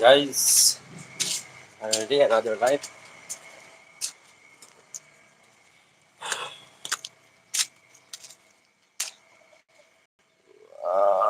guys, another day, another life. Uh,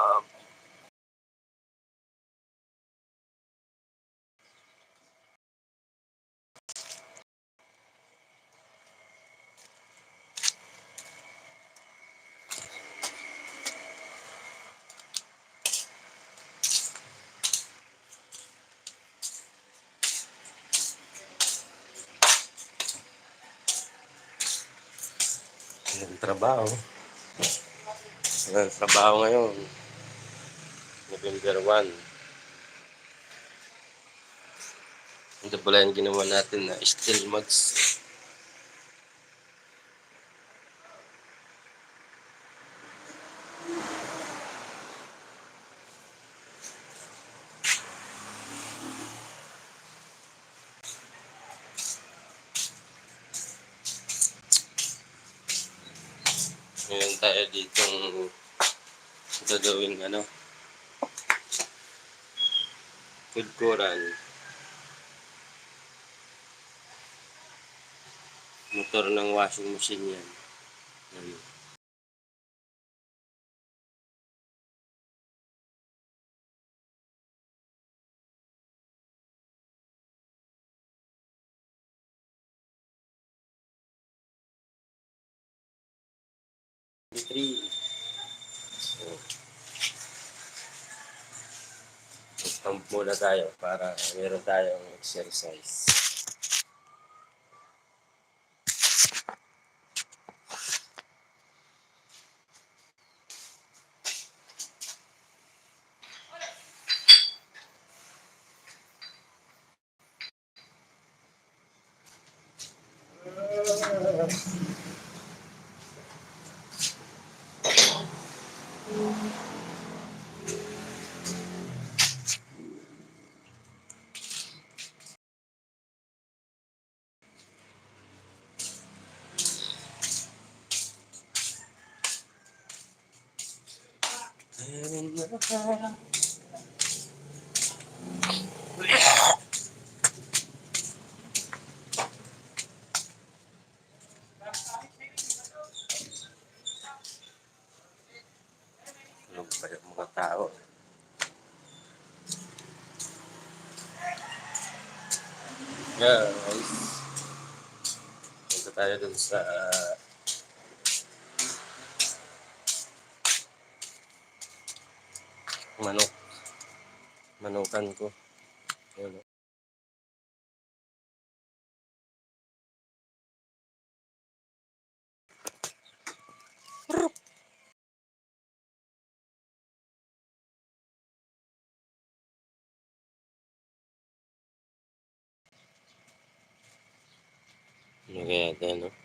trabaho. Trabaho ngayon, November 1. Ito pala yung ginawa natin na steel mugs. Ngayon tayo ditong gagawing food coral. Motor ng washing machine yan. Ano. Three. So, stamp muna tayo para meron tayong exercise. Ano ba yung mga tao? Guys, punta tayo dun sa manukan ko. Ayun. Ano kaya ito,